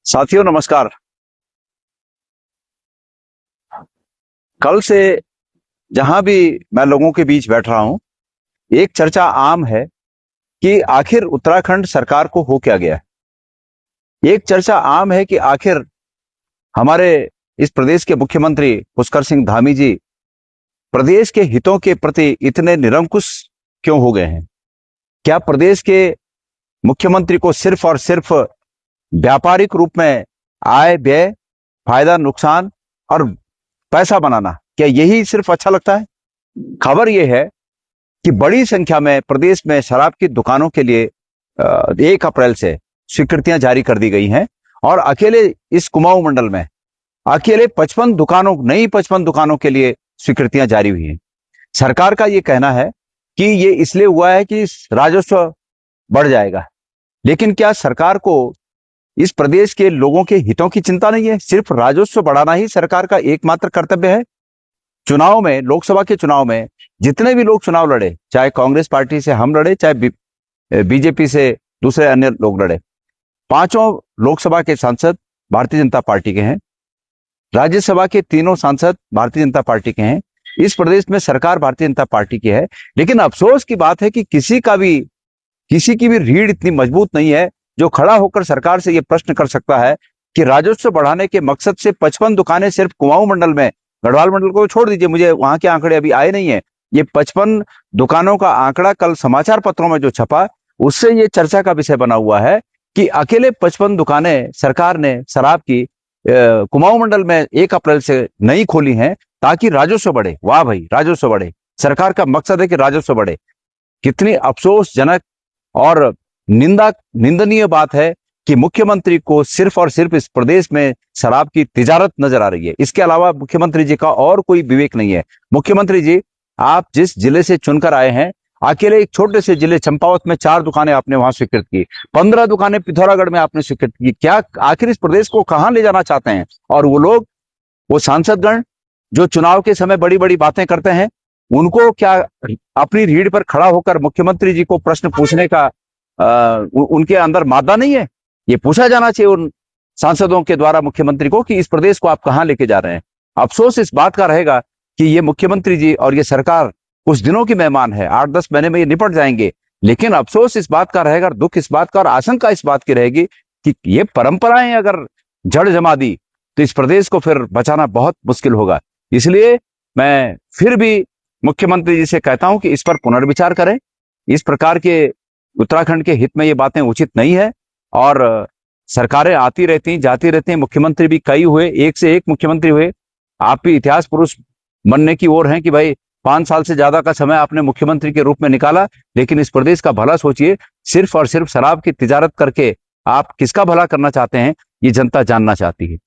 साथियों नमस्कार। कल से जहां भी मैं लोगों के बीच बैठ रहा हूं, एक चर्चा आम है कि आखिर उत्तराखंड सरकार को हो क्या गया है। एक चर्चा आम है कि आखिर हमारे इस प्रदेश के मुख्यमंत्री पुष्कर सिंह धामी जी प्रदेश के हितों के प्रति इतने निरंकुश क्यों हो गए हैं। क्या प्रदेश के मुख्यमंत्री को सिर्फ और सिर्फ व्यापारिक रूप में आय व्यय, फायदा नुकसान और पैसा बनाना, क्या यही सिर्फ अच्छा लगता है? खबर यह है कि बड़ी संख्या में प्रदेश में शराब की दुकानों के लिए 1 अप्रैल से स्वीकृतियां जारी कर दी गई हैं और अकेले इस कुमाऊं मंडल में अकेले 55 दुकानों के लिए स्वीकृतियां जारी हुई हैं। सरकार का यह कहना है कि ये इसलिए हुआ है कि राजस्व बढ़ जाएगा, लेकिन क्या सरकार को इस प्रदेश के लोगों के हितों की चिंता नहीं है? सिर्फ राजस्व बढ़ाना ही सरकार का एकमात्र कर्तव्य है? चुनाव में, लोकसभा के चुनाव में जितने भी लोग चुनाव लड़े, चाहे कांग्रेस पार्टी से हम लड़े, चाहे बीजेपी से दूसरे अन्य लोग लड़े, 5 लोकसभा के सांसद भारतीय जनता पार्टी के हैं, राज्यसभा के 3 सांसद भारतीय जनता पार्टी के हैं, इस प्रदेश में सरकार भारतीय जनता पार्टी की है। लेकिन अफसोस की बात है कि किसी की भी रीढ़ इतनी मजबूत नहीं है जो खड़ा होकर सरकार से यह प्रश्न कर सकता है कि राजस्व बढ़ाने के मकसद से 55 दुकानें सिर्फ कुमाऊं मंडल में, गढ़वाल मंडल को छोड़ दीजिए, मुझे वहां के आंकड़े अभी आए नहीं है, ये 55 दुकानों का आंकड़ा कल समाचार पत्रों में जो छपा, उससे ये चर्चा का विषय बना हुआ है कि अकेले 55 दुकानें सरकार ने शराब की कुमाऊं मंडल में 1 अप्रैल से नहीं खोली हैं ताकि राजस्व बढ़े। वाह भाई, राजस्व बढ़े, सरकार का मकसद है कि राजस्व बढ़े। कितनी अफसोसजनक और निंदनीय बात है कि मुख्यमंत्री को सिर्फ और सिर्फ इस प्रदेश में शराब की तिजारत नजर आ रही है। इसके अलावा मुख्यमंत्री जी का और कोई विवेक नहीं है। मुख्यमंत्री जी, आप जिस जिले से चुनकर आए हैं, अकेले एक छोटे से जिले चंपावत में 4 दुकानें आपने वहां स्वीकृत की, 15 दुकानें पिथौरागढ़ में आपने स्वीकृत की। क्या आखिर इस प्रदेश को कहां ले जाना चाहते हैं? और वो लोग, वो सांसदगण जो चुनाव के समय बड़ी बड़ी बातें करते हैं, उनको क्या अपनी रीढ़ पर खड़ा होकर मुख्यमंत्री जी को प्रश्न पूछने का उनके अंदर मादा नहीं है? ये पूछा जाना चाहिए उन सांसदों के द्वारा मुख्यमंत्री को कि इस प्रदेश को आप कहां लेके जा रहे हैं। अफसोस इस बात का रहेगा कि ये मुख्यमंत्री जी और ये सरकार कुछ दिनों की मेहमान है, 8-10 महीने में ये निपट जाएंगे, लेकिन अफसोस इस बात का रहेगा, दुख इस बात का और आशंका इस बात की रहेगी कि ये परंपराएं अगर जड़ जमा दी तो इस प्रदेश को फिर बचाना बहुत मुश्किल होगा। इसलिए मैं फिर भी मुख्यमंत्री जी से कहता हूं कि इस पर पुनर्विचार करें। इस प्रकार के उत्तराखंड के हित में ये बातें उचित नहीं है और सरकारें आती रहती जाती रहती हैं, मुख्यमंत्री भी कई हुए, एक से एक मुख्यमंत्री हुए। आप भी इतिहास पुरुष बनने की ओर हैं कि भाई 5 साल से ज्यादा का समय आपने मुख्यमंत्री के रूप में निकाला, लेकिन इस प्रदेश का भला सोचिए। सिर्फ और सिर्फ शराब की तिजारत करके आप किसका भला करना चाहते हैं, ये जनता जानना चाहती है।